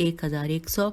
1100,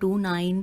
269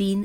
3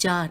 4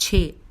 6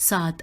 7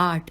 8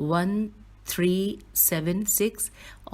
1376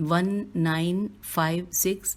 1956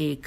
1।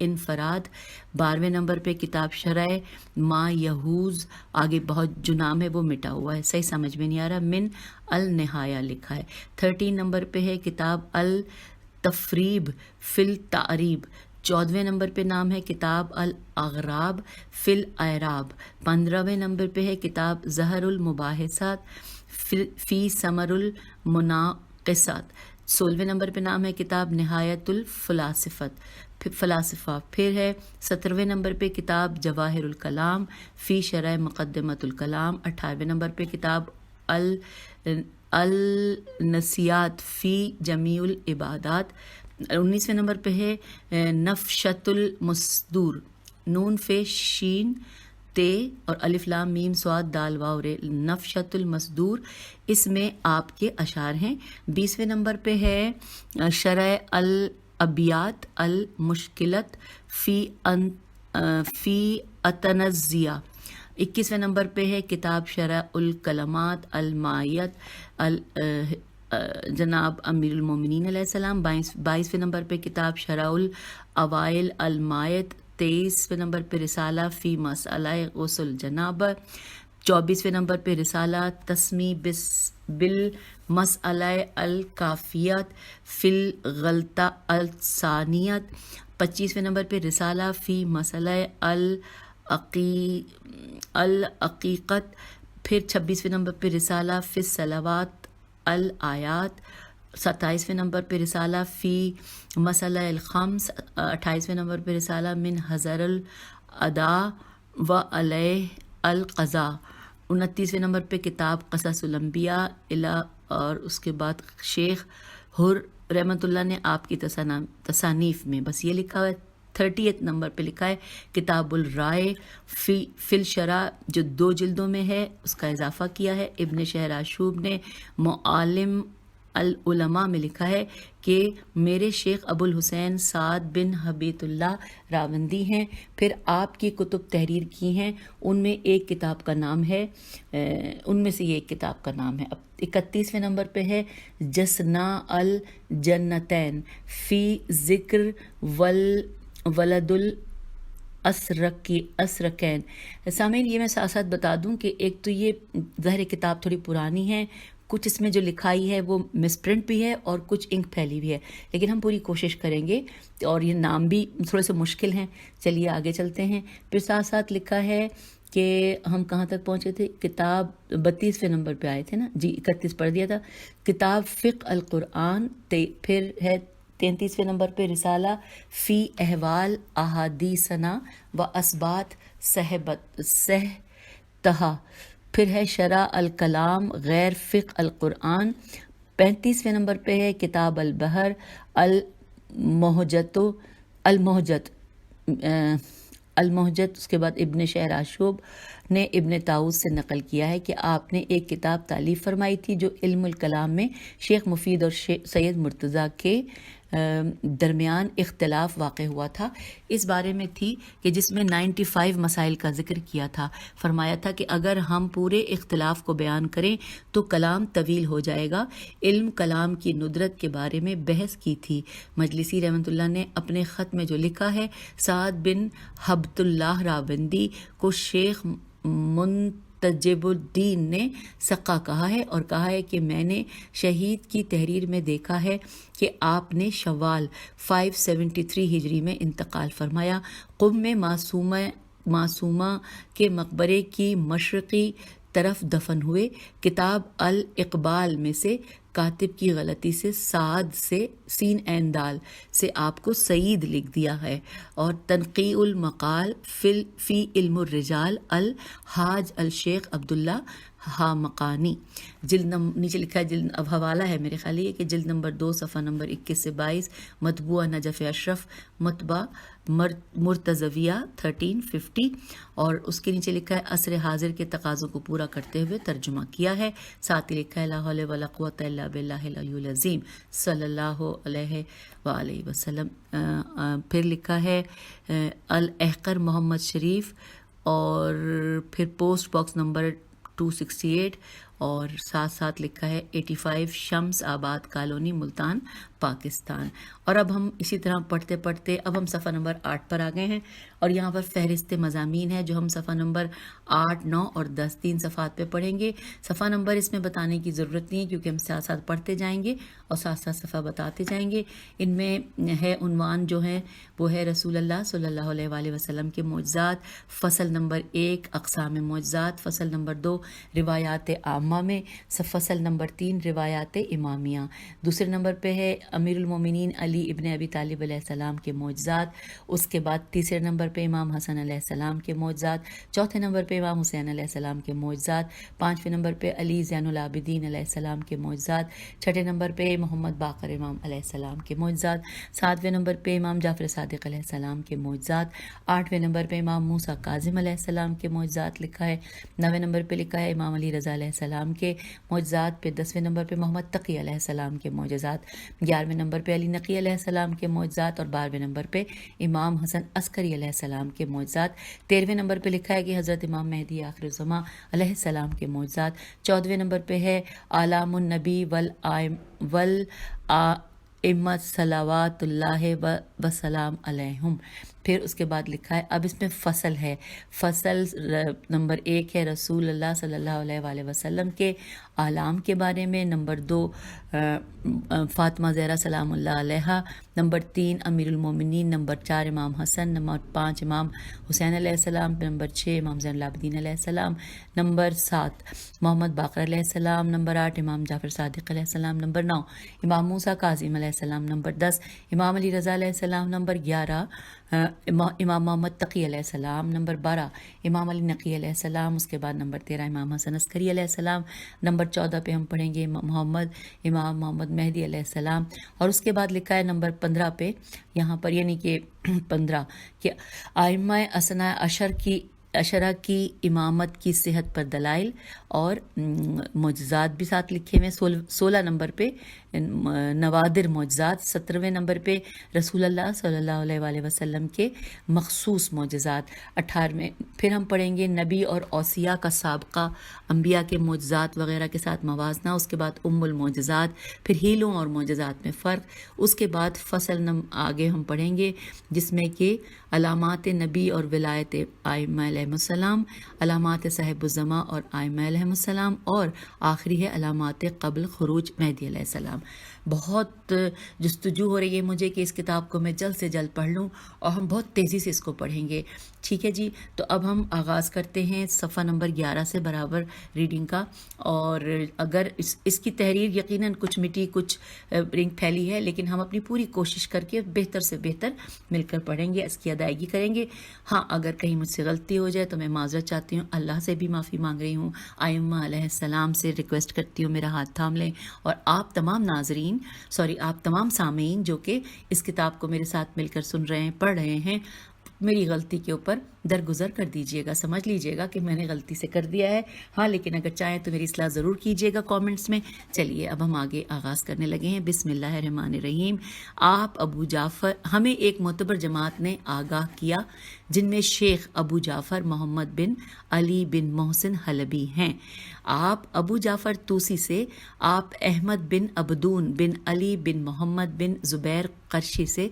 انفراد. 12ویں number پہ کتاب شرح ما یحوز، آگے بہت جو نام ہے وہ مٹا ہوا ہے، صحیح سمجھ میں نہیں آ رہا، من النہایہ لکھا ہے. 13 نمبر پہ ہے کتاب التفریب فی التعریب. 14ویں نمبر پہ نام ہے کتاب الاغراب فی الاعراب. 15ویں نمبر پہ ہے کتاب زہر المباحثات فی ثمر المناقصات. 16ویں نمبر پہ نام ہے کتاب نہایت فلاسفہ. پھر ہے 17ویں نمبر پہ کتاب جواہر الکلام فی شرح مقدمۃ الکلام. 18ویں نمبر پہ کتاب النسیات فی جمیع العبادات. 19ویں نمبر پہ ہے نفشت المصدور، نون فے شین تے اور الف لام میم صاد دال واو رے، نفشت المصدور. اس میں آپ کے اشعار ہیں. 20ویں نمبر پہ ہے شرح الابیات المشکلت فی اتنزیہ. 21ویں نمبر پہ ہے کتاب شرح الکلمات المائیت جناب امیر المومنین علیہ السلام. 22ویں نمبر پہ کتاب شرح الاوائل المائیت. 23ویں نمبر پہ رسالہ فی مسئلہ غسل جنابہ. 24ویں نمبر پہ رسالہ تسمی بالمسئلہ الکافیت فی الغلطہ الثانیت. 25ویں نمبر پہ رسالہ فی مسئلہ العقیقت. پھر 26ویں نمبر پہ رسالہ فی الصلوات الآیات. 27ویں نمبر پہ رسالہ فی مسئلہ الخمس. 28ویں نمبر پہ رسالہ من حضر الادا و علیہ القضاء. 29ویں نمبر پہ کتاب قصص الانبیاء اور اس کے بعد شیخ حر رحمۃ اللہ نے آپ کی تصانیف میں بس یہ لکھا ہوا ہے. 30 نمبر پہ لکھا ہے کتاب الرائے فی الشرع جو 2 جلدوں میں ہے، اس کا اضافہ کیا ہے. ابن شہر آشوب نے معالم العلماء میں لکھا ہے کہ میرے شیخ ابو الحسین سعد بن حبیت اللہ راوندی ہیں. پھر آپ کی کتب تحریر کی ہیں، ان میں ایک کتاب کا نام ہے، ان میں سے یہ ایک کتاب کا نام ہے. اب 31ویں نمبر پہ ہے جسنا الجنتین فی ذکر ولد الاسرکین. سامعین یہ میں ساتھ ساتھ بتا دوں کہ ایک تو یہ ظاہر کتاب تھوڑی پرانی ہے، کچھ اس میں جو لکھائی ہے وہ مس پرنٹ بھی ہے اور کچھ انک پھیلی بھی ہے، لیکن ہم پوری کوشش کریں گے. اور یہ نام بھی تھوڑے سے مشکل ہیں. چلیے آگے چلتے ہیں. پھر ساتھ ساتھ لکھا ہے کہ ہم کہاں تک پہنچے تھے، کتاب 32ویں نمبر پہ آئے تھے نا جی، 31 پڑھ دیا تھا. کتاب فقہ القرآن. پھر ہے 33ویں نمبر پہ رسالہ فی احوال احادیثنا و اسبات صحتہا. پھر ہے شرح الکلام غیر فقہ القرآن. 35ویں نمبر پہ ہے کتاب البحر المحجت. اس کے بعد ابن شہر آشوب نے ابن طاؤس سے نقل کیا ہے کہ آپ نے ایک کتاب تالیف فرمائی تھی جو علم الکلام میں شیخ مفید اور سید مرتضیٰ کے درمیان اختلاف واقع ہوا تھا. اس بارے میں تھی کہ جس میں 95 مسائل کا ذکر کیا تھا. فرمایا تھا کہ اگر ہم پورے اختلاف کو بیان کریں تو کلام طویل ہو جائے گا. علم کلام کی ندرت کے بارے میں بحث کی تھی. مجلسی رحمۃ اللہ نے اپنے خط میں جو لکھا ہے، سعد بن حبت اللہ راوندی کو شیخ منتجب الدین نے سقا کہا ہے، اور کہا ہے کہ میں نے شہید کی تحریر میں دیکھا ہے کہ آپ نے شوال 573 ہجری میں انتقال فرمایا. قم میں معصومہ کے مقبرے کی مشرقی طرف دفن ہوئے. کتاب الاقبال میں سے کاتب کی غلطی سے سعد سے سین عین دال سے آپ کو سعید لکھ دیا ہے. اور تنقیع المقال فی علم الرجال الحاج الشیخ عبداللہ مقانی. جلد نیچے لکھا ہے، جلد اب حوالہ ہے میرے خیال یہ کہ جلد نمبر 2 صفحہ نمبر 21 سے 22، مطبوعہ نجف اشرف، مطبع مرتضویہ 1350. اور اس کے نیچے لکھا ہے عصر حاضر کے تقاضوں کو پورا کرتے ہوئے ترجمہ کیا ہے. ساتھ ہی لکھا ہے لا حول ولا قوۃ الا باللہ العلی العظیم صلی اللہ علیہ وآلہ وسلم. پھر لکھا ہے الاحقر محمد شریف، اور پھر پوسٹ باکس نمبر 268، اور ساتھ ساتھ لکھا ہے 85 شمس آباد کالونی ملتان پاکستان۔ اور اب ہم اسی طرح پڑھتے پڑھتے اب ہم صفحہ نمبر 8 پر آ گئے ہیں، اور یہاں پر فہرست مضامین ہے جو ہم صفحہ نمبر 8، 9 اور 10 3 صفحات پہ پڑھیں گے۔ صفحہ نمبر اس میں بتانے کی ضرورت نہیں ہے کیونکہ ہم ساتھ ساتھ پڑھتے جائیں گے اور ساتھ ساتھ صفحہ بتاتے جائیں گے۔ ان میں ہے عنوان جو ہے وہ ہے رسول اللہ صلی اللہ علیہ وآلہ وسلم کے معجزات، فصل نمبر 1 اقسام معجزات، فصل نمبر 2 روایات عامہ میں، فصل نمبر 3 روایات امامیہ۔ دوسرے نمبر پہ ہے امیر المومنین علی ابن ابی طالب علیہ السلام کے معجزات، اس کے بعد تیسرے نمبر پہ امام حسن علیہ السلام کے معجزات، چوتھے نمبر پہ امام حسین علیہ السلام کے معجزات، پانچویں نمبر پہ علی زین العابدین علیہ السلام کے معجزات، چھٹے نمبر پہ محمد باقر امام علیہ السلام کے معجزات، ساتویں نمبر پہ امام جعفر صادق علیہ السلام کے معجزات، آٹھویں نمبر پہ امام موسیٰ کاظم علیہ السلام کے معجزات لکھا ہے، نویں نمبر پہ لکھا ہے امام علی رضا علیہ السلام کے معجزات، پھر 10ویں نمبر پہ محمد تقی علیہ السلام کے معجزات، 11ویں نمبر پہ علی نقی علیہ السلام کے معجزات، اور 12ویں نمبر پہ امام حسن عسکری علیہ السلام کے معجزات، 13ویں نمبر پہ لکھا ہے کہ حضرت امام مہدی آخر الزماں علیہ السلام کے معجزات، 14ویں نمبر پہ ہے اعلام النبی والائمۃ صلوات اللہ وسلام علیہم۔ پھر اس کے بعد لکھا ہے، اب اس میں فصل ہے، فصل نمبر 1 ہے رسول اللہ صلی اللہ علیہ وآلہ وسلم کے اعلام کے بارے میں، نمبر 2 فاطمہ زہرا سلام اللہ علیہا، نمبر 3 امیر المومنین، نمبر 4 امام حسن، نمبر 5 امام حسین علیہ السلام، نمبر 6 امام زین العابدین علیہ السلام، نمبر 7 محمد باقر علیہ السلام، نمبر 8 امام جعفر صادق علیہ السلام، نمبر 9 امام موسیٰ کاظم علیہ السلام، نمبر 10 امام علی رضا علیہ السلام، نمبر 11 امام محمد تقی علیہ السلام، نمبر 12 امام علی نقی علیہ السلام، اس کے بعد نمبر 13 امام حسن عسکری علیہ السلام، نمبر 14 پہ ہم پڑھیں گے امام محمد مہدی علیہ السلام، اور اس کے بعد لکھا ہے نمبر 15 پہ، یہاں پر یعنی کہ 15 کہ ائمہ اثنا عشرہ کی امامت کی صحت پر دلائل، اور معجزات بھی ساتھ لکھے ہوئے، 16 نمبر پہ نوادر معجزات، 17ویں نمبر پہ رسول اللہ صلی اللہ علیہ وآلہ وسلم کے مخصوص معجزات، 18ویں پھر ہم پڑھیں گے نبی اور اوصیاء کا سابقہ، انبیاء کے معجزات وغیرہ کے ساتھ موازنہ، اس کے بعد المعجزات، پھر ہیلوں اور معجزات میں فرق، اس کے بعد فصل آگے ہم پڑھیں گے جس میں کہ علامات نبی اور ولایت ائمہ علیہ السلام، علامات صاحب الزماں اور ائمہ علیہ السلام، اور آخری ہے علامات قبل خروج مہدی علیہ السلام۔ بہت جستجو ہو رہی ہے مجھے کہ اس کتاب کو میں جلد سے جلد پڑھ لوں، اور ہم بہت تیزی سے اس کو پڑھیں گے، ٹھیک ہے جی۔ تو اب ہم آغاز کرتے ہیں صفحہ نمبر 11 سے برابر ریڈنگ کا، اور اگر اس کی تحریر یقیناً کچھ مٹی کچھ رنگ پھیلی ہے، لیکن ہم اپنی پوری کوشش کر کے بہتر سے بہتر مل کر پڑھیں گے، اس کی ادائیگی کریں گے۔ ہاں اگر کہیں مجھ سے غلطی ہو جائے تو میں معذرت چاہتی ہوں، اللہ سے بھی معافی مانگ رہی ہوں، ائمہ علیہ السلام سے ریکویسٹ کرتی ہوں میرا ہاتھ تھام لیں، اور آپ تمام سامعین جو کہ اس کتاب کو میرے ساتھ مل کر سن رہے ہیں، پڑھ رہے ہیں، میری غلطی کے اوپر درگزر کر دیجئے گا، سمجھ لیجئے گا کہ میں نے غلطی سے کر دیا ہے، ہاں لیکن اگر چاہیں تو میری اصلاح ضرور کیجئے گا کامنٹس میں۔ چلیے اب ہم آگے آغاز کرنے لگے ہیں۔ بسم اللہ الرحمن الرحیم۔ آپ ابو جعفر، ہمیں ایک معتبر جماعت نے آگاہ کیا جن میں شیخ ابو جعفر محمد بن علی بن محسن حلبی ہیں۔ آپ ابو جعفر توسی سے، آپ احمد بن عبدون بن علی بن محمد بن زبیر قرشی سے،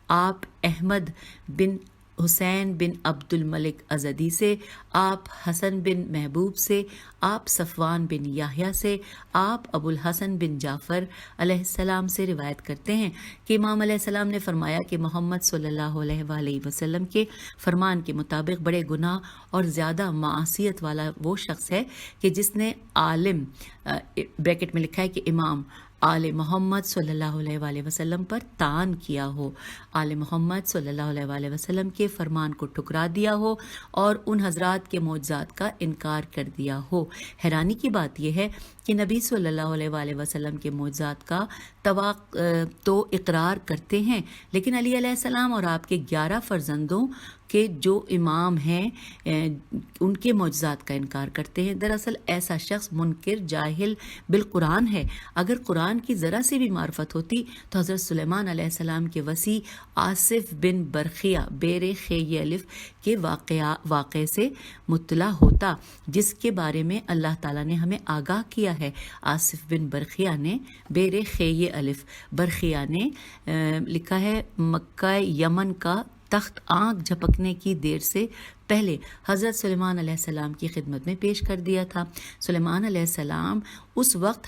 آپ احمد بن حسین بن عبد الملک ازدی سے، آپ حسن بن محبوب سے، آپ صفوان بن یحییٰ سے، آپ ابو الحسن بن جعفر علیہ السلام سے روایت کرتے ہیں کہ امام علیہ السلام نے فرمایا کہ محمد صلی اللہ علیہ وآلہ وسلم کے فرمان کے مطابق بڑے گناہ اور زیادہ معصیت والا وہ شخص ہے کہ جس نے عالم بریکٹ میں لکھا ہے کہ امام آل محمد صلی اللہ علیہ وآلہ وسلم پر طعن کیا ہو، آل محمد صلی اللہ علیہ وآلہ وسلم کے فرمان کو ٹھکرا دیا ہو اور ان حضرات کے معجزات کا انکار کر دیا ہو۔ حیرانی کی بات یہ ہے کہ نبی صلی اللہ علیہ وآلہ وسلم کے معجزات کا تو اقرار کرتے ہیں، لیکن علی علیہ السلام اور آپ کے 11 فرزندوں کے جو امام ہیں ان کے معجزات کا انکار کرتے ہیں۔ دراصل ایسا شخص منکر جاہل بالقرآن ہے۔ اگر قرآن کی ذرا سی بھی معرفت ہوتی تو حضرت سلیمان علیہ السلام کے وصی آصف بن برخیہ بیر خی الف کے واقعے سے مطلع ہوتا، جس کے بارے میں اللہ تعالیٰ نے ہمیں آگاہ کیا کیا ہے آصف بن برخیا نے، بیر خی الف برخیا نے لکھا ہے مکہ یمن کا تخت آنکھ جھپکنے کی دیر سے پہلے حضرت سلیمان علیہ السلام کی خدمت میں پیش کر دیا تھا۔ سلیمان علیہ السلام اس وقت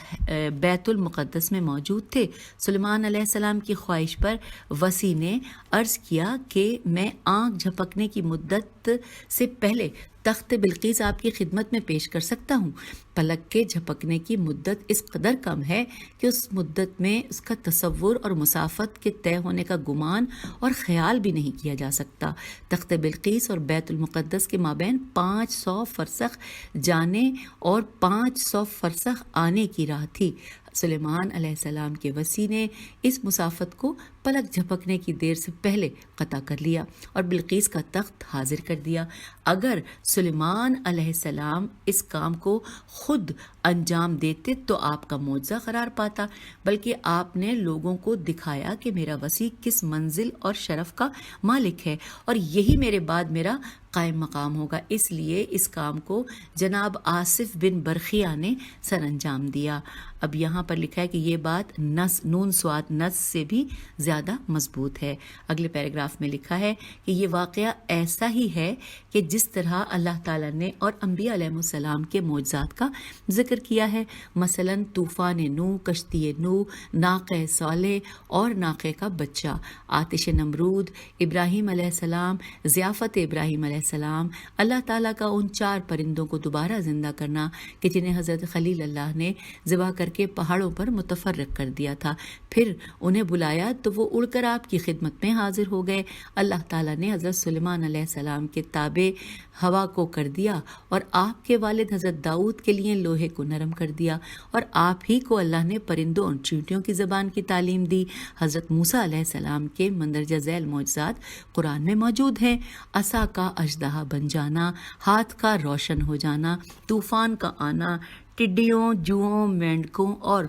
بیت المقدس میں موجود تھے۔ سلیمان علیہ السلام کی خواہش پر وسیع نے عرض کیا کہ میں آنکھ جھپکنے کی مدت سے پہلے تخت بلقیس آپ کی خدمت میں پیش کر سکتا ہوں۔ پلک کے جھپکنے کی مدت اس قدر کم ہے کہ اس مدت میں اس کا تصور اور مسافت کے طے ہونے کا گمان اور خیال بھی نہیں کیا جا سکتا۔ تخت بلقیس اور بیت المقدس کے مابین 500 فرسخ جانے اور 500 فرسخ آنے کی راہ تھی۔ سلیمان علیہ السلام کے وسیع نے اس مسافت کو پلک جھپکنے کی دیر سے پہلے قطع کر لیا اور بلقیس کا تخت حاضر کر دیا۔ اگر سلیمان علیہ السلام اس کام کو خود انجام دیتے تو آپ کا معجزہ قرار پاتا، بلکہ آپ نے لوگوں کو دکھایا کہ میرا وسیع کس منزل اور شرف کا مالک ہے، اور یہی میرے بعد میرا قائم مقام ہوگا۔ اس لیے اس کام کو جناب آصف بن برخیا نے سر انجام دیا۔ اب یہاں پر لکھا ہے کہ یہ بات نون سواد نس سے بھی زیادہ مضبوط ہے۔ اگلے پیراگراف میں لکھا ہے کہ یہ واقعہ ایسا ہی ہے کہ جس طرح اللہ تعالیٰ نے اور انبیاء علیہ السلام کے معجزات کا ذکر کیا ہے، مثلا طوفان نو، کشتی نو، ناقہ صالح اور ناقہ کا بچہ، آتش نمرود، ابراہیم علیہ السلام، ضیافت ابراہیم علیہ السلام، اللہ تعالیٰ کا ان 4 پرندوں کو دوبارہ زندہ کرنا کہ جنہیں حضرت خلیل اللہ نے ذبح کر کے پہاڑوں پر متفرق کر دیا تھا، پھر انہیں بلایا تو وہ اڑ کر آپ کی خدمت میں حاضر ہو گئے۔ اللہ تعالیٰ نے حضرت سلیمان علیہ السلام کے تابع ہوا کو کر دیا اور آپ کے والد حضرت داؤد کے لیے لوہے کو نرم کر دیا، اور آپ ہی کو اللہ نے پرندوں اور چیونٹیوں کی زبان کی تعلیم دی۔ حضرت موسیٰ علیہ السلام کے مندرجہ ذیل معجزات قرآن میں موجود ہیں: عصا کا اژدہا بن جانا، ہاتھ کا روشن ہو جانا، طوفان کا آنا، ٹڈیوں، جوؤں، مینڈکوں اور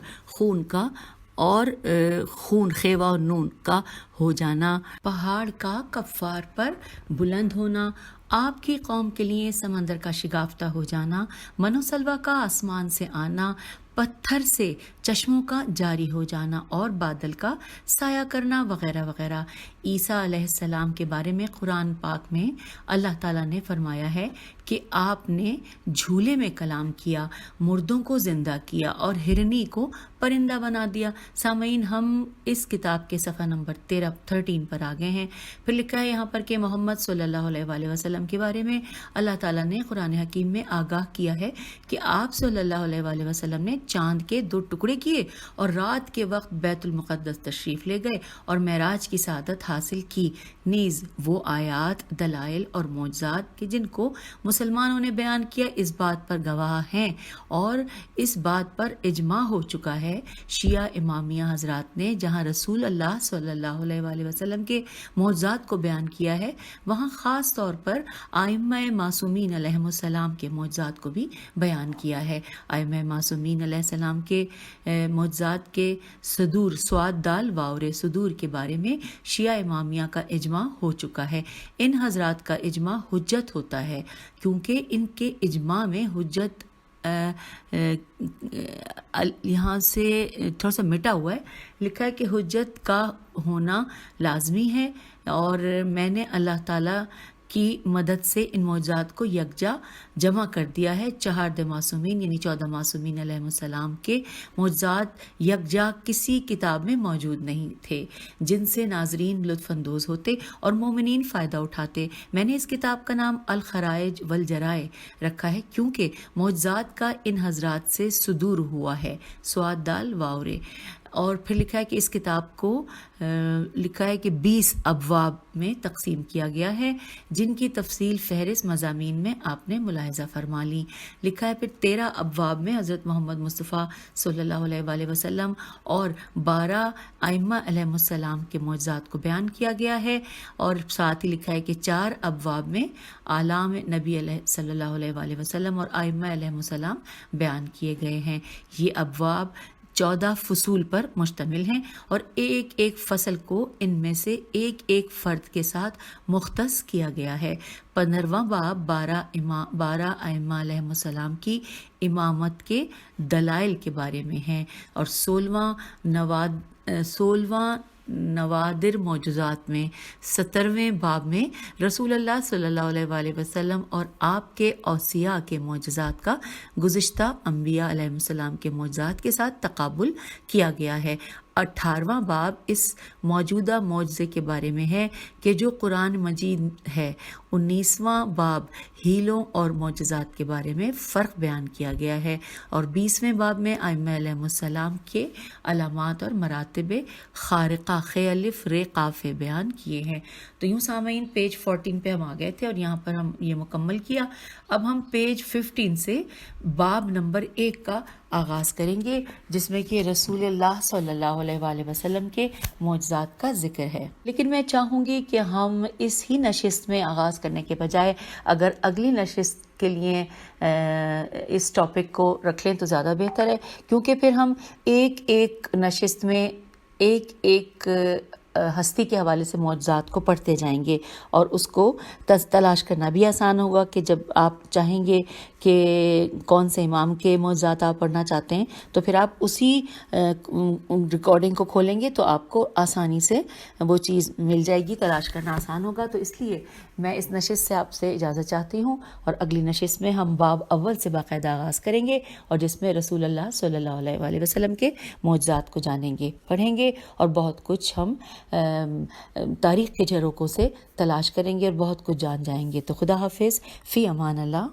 خون خیوہ و نون کا ہو جانا، پہاڑ کا کفار پر بلند ہونا، آپ کی قوم کے لیے سمندر کا شگافتہ ہو جانا، من و سلوہ کا آسمان سے آنا، پتھر سے چشموں کا جاری ہو جانا اور بادل کا سایہ کرنا وغیرہ وغیرہ۔ عیسیٰ علیہ السلام کے بارے میں قرآن پاک میں اللہ تعالیٰ نے فرمایا ہے کہ آپ نے جھولے میں کلام کیا، مردوں کو زندہ کیا اور ہرنی کو پرندہ بنا دیا۔ سامعین، ہم اس کتاب کے صفحہ نمبر 13 پر آ گئے ہیں۔ پھر لکھا ہے یہاں پر کہ محمد صلی اللہ علیہ وآلہ وسلم کے بارے میں اللہ تعالیٰ نے قرآن حکیم میں آگاہ کیا ہے کہ آپ صلی اللہ علیہ وآلہ وسلم نے چاند کے 2 ٹکڑے کیے اور رات کے وقت بیت المقدس تشریف لے گئے اور معراج کی سعادت حاصل کی، نیز وہ آیات، دلائل اور معجزات کہ جن کو مسلمانوں نے بیان کیا اس بات پر گواہ ہیں، اور اس بات پر اجماع ہو چکا ہے شیعہ امامیہ حضرات نے جہاں رسول اللہ صلی اللہ علیہ وآلہ وسلم کے معجزات کو بیان کیا ہے، وہاں خاص طور پر ائمہ معصومین علیہم السلام کے معجزات کو بھی بیان کیا ہے۔ ائمہ معصومین علیہ السلام کے معجزات کے صدور، سواد دال واور صدور کے بارے میں شیعہ امامیہ کا اجماع ہو چکا ہے۔ ان حضرات کا اجماع حجت ہوتا ہے کیونکہ ان کے اجماع میں حجت یہاں سے تھوڑا سا مٹا ہوا ہے، لکھا ہے کہ حجت کا ہونا لازمی ہے، اور میں نے اللہ تعالیٰ کی مدد سے ان معجزات کو یکجا جمع کر دیا ہے۔ 4 معصومین یعنی 14 معصومین علیہ السلام کے معجزات یکجا کسی کتاب میں موجود نہیں تھے جن سے ناظرین لطف اندوز ہوتے اور مومنین فائدہ اٹھاتے۔ میں نے اس کتاب کا نام الخرائج والجرائع رکھا ہے کیونکہ معجزات کا ان حضرات سے صدور ہوا ہے، سواد دال واورے۔ اور پھر لکھا ہے کہ اس کتاب کو لکھا ہے کہ 20 ابواب میں تقسیم کیا گیا ہے جن کی تفصیل فہرست مضامین میں آپ نے ملاحظہ فرما لی۔ لکھا ہے پھر 13 ابواب میں حضرت محمد مصطفیٰ صلی اللہ علیہ وآلہ وسلم اور 12 ائمہ علیہ السلام کے معجزات کو بیان کیا گیا ہے، اور ساتھ ہی لکھا ہے کہ 4 ابواب میں اعلام نبی علیہ صلی اللہ علیہ وآلہ وسلم اور ائمہ علیہ السلام بیان کیے گئے ہیں۔ یہ ابواب 14 فصول پر مشتمل ہیں اور ایک ایک فصل کو ان میں سے ایک ایک فرد کے ساتھ مختص کیا گیا ہے۔ 15واں باب 12 ائمہ علیہ السلام کی امامت کے دلائل کے بارے میں ہے اور 16واں نوادر معجزات میں 17ویں باب میں رسول اللہ صلی اللہ علیہ وآلہ وسلم اور آپ کے اوصیاء کے معجزات کا گزشتہ انبیاء علیہ السلام کے معجزات کے ساتھ تقابل کیا گیا ہے۔ 18واں باب اس موجودہ معجزے کے بارے میں ہے کہ جو قرآن مجید ہے۔ 19واں باب ہیلوں اور معجزات کے بارے میں فرق بیان کیا گیا ہے اور 20ویں باب میں ائمہ علیہ السلام کے علامات اور مراتب خارقہ الف ر قاف بیان کیے ہیں۔ تو یوں سامعین پیج 14 پہ ہم آ گئے تھے اور یہاں پر ہم یہ مکمل کیا۔ اب ہم پیج 15 سے باب نمبر 1 کا آغاز کریں گے جس میں کہ رسول اللہ صلی اللہ علیہ وآلہ وسلم کے معجزات کا ذکر ہے۔ لیکن میں چاہوں گی کہ ہم اس ہی نشست میں آغاز کرنے کے بجائے اگر اگلی نشست کے لیے اس ٹاپک کو رکھ لیں تو زیادہ بہتر ہے، کیونکہ پھر ہم ایک ایک نشست میں ایک ایک ہستی کے حوالے سے معجزات کو پڑھتے جائیں گے اور اس کو تلاش کرنا بھی آسان ہوگا کہ جب آپ چاہیں گے کہ کون سے امام کے معجزات آپ پڑھنا چاہتے ہیں تو پھر آپ اسی ریکارڈنگ کو کھولیں گے تو آپ کو آسانی سے وہ چیز مل جائے گی، تلاش کرنا آسان ہوگا۔ تو اس لیے میں اس نشست سے آپ سے اجازت چاہتی ہوں اور اگلی نشست میں ہم باب اول سے باقاعدہ آغاز کریں گے اور جس میں رسول اللہ صلی اللہ علیہ وآلہ وسلم کے معجزات کو جانیں گے، پڑھیں گے اور بہت کچھ ہم تاریخ کے جھروکوں سے تلاش کریں گے اور بہت کچھ جان جائیں گے۔ تو خدا حافظ، فی امان اللہ۔